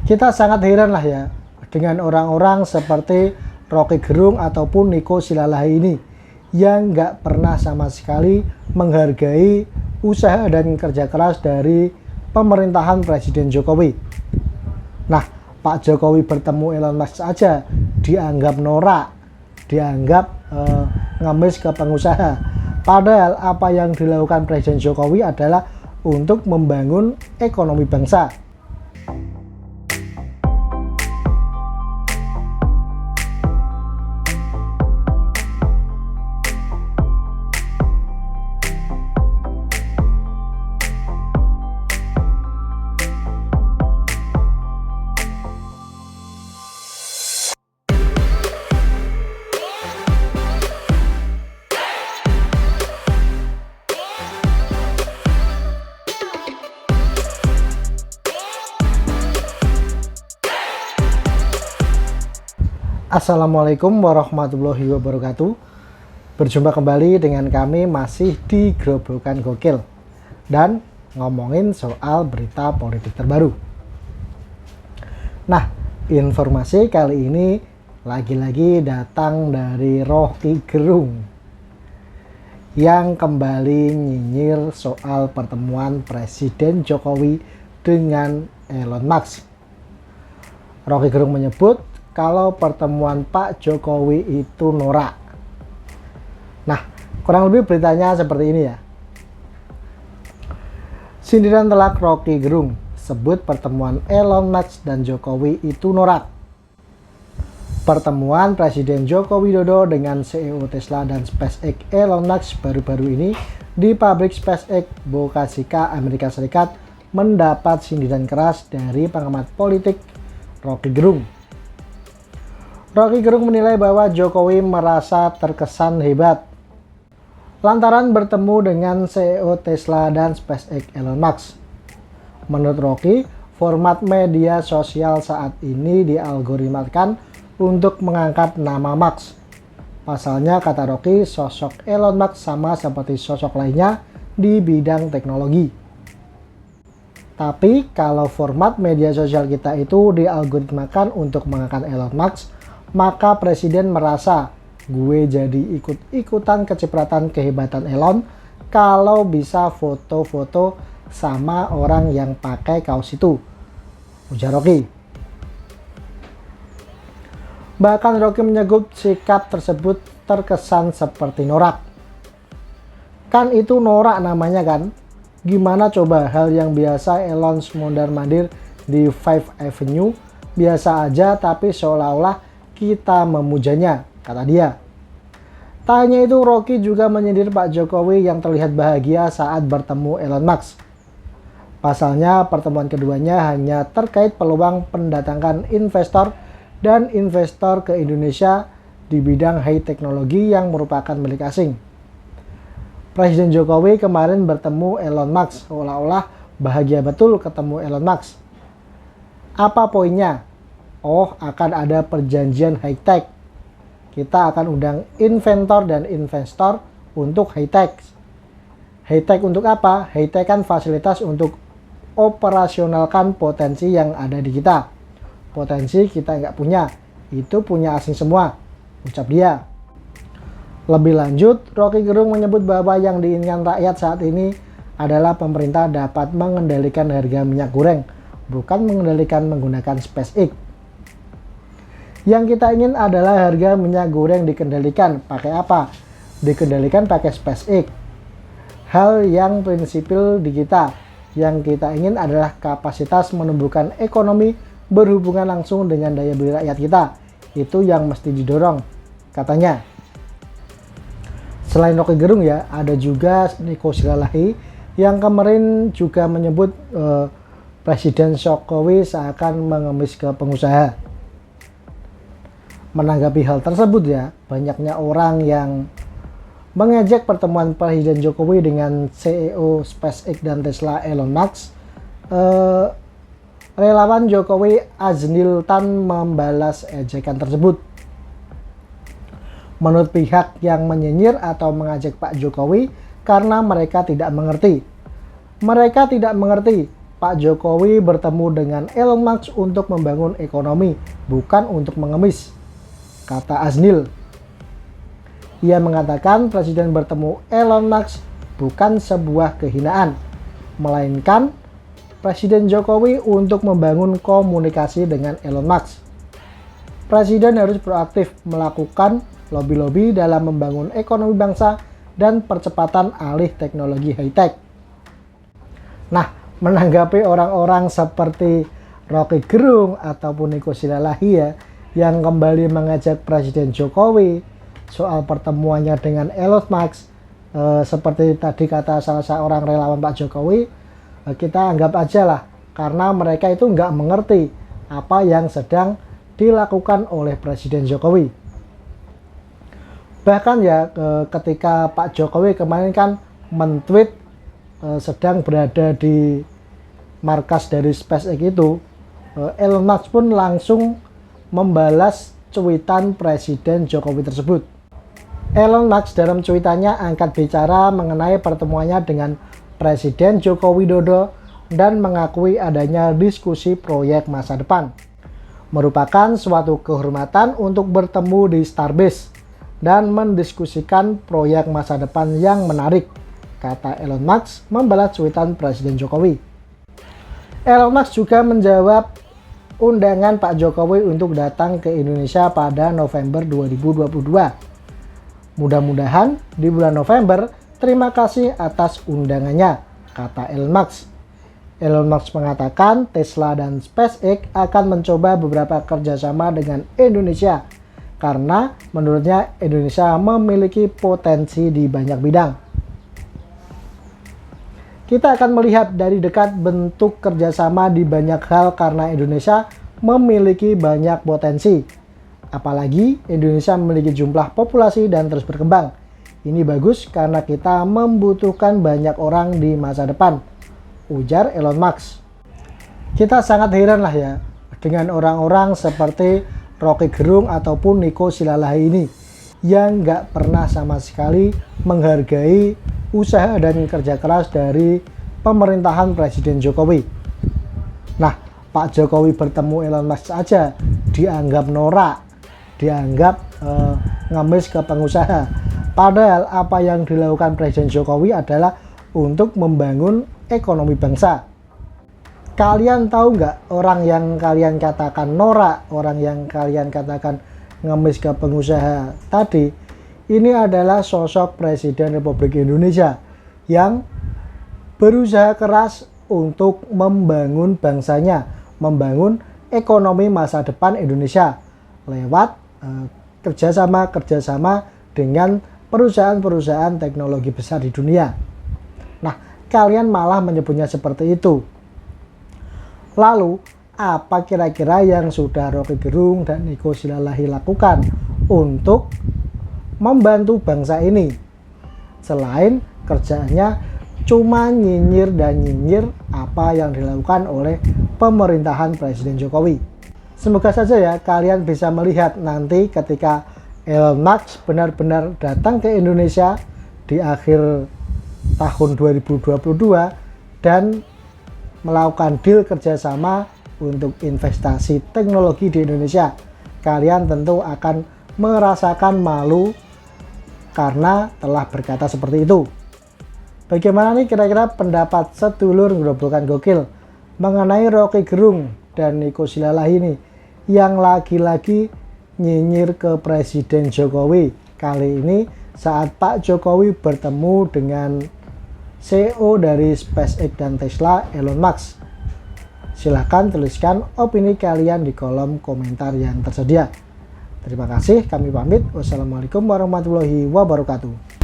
Kita sangat heran lah ya dengan orang-orang seperti Rocky Gerung ataupun Nico Silalahi ini yang nggak pernah sama sekali menghargai usaha dan kerja keras dari pemerintahan Presiden Jokowi. Nah, Pak Jokowi bertemu Elon Musk aja dianggap norak, dianggap ngemis ke pengusaha. Padahal apa yang dilakukan Presiden Jokowi adalah untuk membangun ekonomi bangsa. Assalamualaikum warahmatullahi wabarakatuh. Berjumpa kembali dengan kami masih di Grobogan Gokil dan ngomongin soal berita politik terbaru. Nah, informasi kali ini lagi-lagi datang dari Rocky Gerung yang kembali nyinyir soal pertemuan Presiden Jokowi dengan Elon Musk. Rocky Gerung menyebut kalau pertemuan Pak Jokowi itu norak. Nah, kurang lebih beritanya seperti ini ya. Sindiran telak Rocky Gerung sebut pertemuan Elon Musk dan Jokowi itu norak. Pertemuan Presiden Joko Widodo dengan CEO Tesla dan SpaceX Elon Musk baru-baru ini di pabrik SpaceX Boca Chica, Amerika Serikat mendapat sindiran keras dari pengamat politik Rocky Gerung. Rocky Gerung menilai bahwa Jokowi merasa terkesan hebat lantaran bertemu dengan CEO Tesla dan SpaceX Elon Musk. Menurut Rocky, format media sosial saat ini dialgoritmakan untuk mengangkat nama Musk. Pasalnya, kata Rocky, sosok Elon Musk sama seperti sosok lainnya di bidang teknologi. Tapi kalau format media sosial kita itu dialgoritmakan untuk mengangkat Elon Musk, maka Presiden merasa gue jadi ikut-ikutan kecipratan kehebatan Elon kalau bisa foto-foto sama orang yang pakai kaos itu, ujar Rocky. Bahkan Rocky menyebut sikap tersebut terkesan seperti norak. Kan itu norak namanya kan? Gimana coba hal yang biasa Elon mondar-mandir di 5 Avenue biasa aja tapi seolah-olah kita memujanya, kata dia. Tak hanya itu, Rocky juga menyindir Pak Jokowi yang terlihat bahagia saat bertemu Elon Musk. Pasalnya, pertemuan keduanya hanya terkait peluang pendatangan investor dan investor ke Indonesia di bidang high teknologi yang merupakan milik asing. Presiden Jokowi kemarin bertemu Elon Musk, seolah-olah bahagia betul ketemu Elon Musk. Apa poinnya? Oh, akan ada perjanjian high-tech. Kita akan undang inventor dan investor untuk high-tech. High-tech untuk apa? High-tech kan fasilitas untuk operasionalkan potensi yang ada di kita. Potensi kita nggak punya, itu punya asing semua, ucap dia. Lebih lanjut, Rocky Gerung menyebut bahwa yang diinginkan rakyat saat ini adalah pemerintah dapat mengendalikan harga minyak goreng, bukan mengendalikan menggunakan SpaceX. Yang kita ingin adalah harga minyak goreng dikendalikan. Pakai apa? Dikendalikan pakai SpaceX. Hal yang prinsipil di kita. Yang kita ingin adalah kapasitas menumbuhkan ekonomi berhubungan langsung dengan daya beli rakyat kita. Itu yang mesti didorong, katanya. Selain Rocky Gerung ya, ada juga Nico Silalahi yang kemarin juga menyebut Presiden Jokowi seakan mengemis ke pengusaha. Menanggapi hal tersebut ya, banyaknya orang yang mengejek pertemuan Presiden Jokowi dengan CEO SpaceX dan Tesla Elon Musk. Relawan Jokowi Aznil Tan membalas ejekan tersebut. Menurut pihak yang menyinyir atau mengajak Pak Jokowi, karena mereka tidak mengerti. Mereka tidak mengerti Pak Jokowi bertemu dengan Elon Musk untuk membangun ekonomi, bukan untuk mengemis, kata Aznil. Ia mengatakan Presiden bertemu Elon Musk bukan sebuah kehinaan, melainkan Presiden Jokowi untuk membangun komunikasi dengan Elon Musk. Presiden harus proaktif melakukan lobby-lobby dalam membangun ekonomi bangsa dan percepatan alih teknologi high-tech. Nah, menanggapi orang-orang seperti Rocky Gerung ataupun Niko Silalahi yang kembali mengajak Presiden Jokowi soal pertemuannya dengan Elon Musk, seperti tadi kata salah seorang relawan Pak Jokowi, kita anggap aja lah, karena mereka itu nggak mengerti apa yang sedang dilakukan oleh Presiden Jokowi. Bahkan ya ketika Pak Jokowi kemarin kan men-tweet sedang berada di markas dari SpaceX itu, Elon Musk pun langsung membalas cuitan Presiden Jokowi tersebut. Elon Musk dalam cuitannya angkat bicara mengenai pertemuannya dengan Presiden Joko Widodo dan mengakui adanya diskusi proyek masa depan. Merupakan suatu kehormatan untuk bertemu di Starbase dan mendiskusikan proyek masa depan yang menarik, kata Elon Musk membalas cuitan Presiden Jokowi. Elon Musk juga menjawab undangan Pak Jokowi untuk datang ke Indonesia pada November 2022. Mudah-mudahan di bulan November. Terima kasih atas undangannya, kata Elon Musk. Elon Musk mengatakan Tesla dan SpaceX akan mencoba beberapa kerjasama dengan Indonesia karena menurutnya Indonesia memiliki potensi di banyak bidang. Kita akan melihat dari dekat bentuk kerjasama di banyak hal karena Indonesia memiliki banyak potensi. Apalagi Indonesia memiliki jumlah populasi dan terus berkembang. Ini bagus karena kita membutuhkan banyak orang di masa depan, ujar Elon Musk. Kita sangat heran lah ya dengan orang-orang seperti Rocky Gerung ataupun Niko Silalahi ini yang nggak pernah sama sekali menghargai usaha dan kerja keras dari pemerintahan Presiden Jokowi. Nah, Pak Jokowi bertemu Elon Musk saja dianggap norak, dianggap ngemis ke pengusaha. Padahal apa yang dilakukan Presiden Jokowi adalah untuk membangun ekonomi bangsa. Kalian tahu nggak orang yang kalian katakan norak, orang yang kalian katakan ngemis ke pengusaha tadi, ini adalah sosok Presiden Republik Indonesia yang berusaha keras untuk membangun bangsanya, membangun ekonomi masa depan Indonesia lewat kerjasama dengan perusahaan-perusahaan teknologi besar di dunia. Nah, kalian malah menyebutnya seperti itu. Lalu, apa kira-kira yang sudah Rocky Gerung dan Niko Silalahi lakukan untuk membantu bangsa ini? Selain kerjaannya cuma nyinyir dan nyinyir apa yang dilakukan oleh pemerintahan Presiden Jokowi. Semoga saja ya kalian bisa melihat nanti ketika Elon Musk benar-benar datang ke Indonesia di akhir tahun 2022 dan melakukan deal kerjasama untuk investasi teknologi di Indonesia. Kalian tentu akan merasakan malu karena telah berkata seperti itu. Bagaimana nih kira-kira pendapat sedulur Geroblokan Gokil mengenai Rocky Gerung dan Niko Silalahi ini yang lagi-lagi nyinyir ke Presiden Jokowi, kali ini saat Pak Jokowi bertemu dengan CEO dari SpaceX dan Tesla, Elon Musk. Silahkan tuliskan opini kalian di kolom komentar yang tersedia. Terima kasih, kami pamit. Wassalamualaikum warahmatullahi wabarakatuh.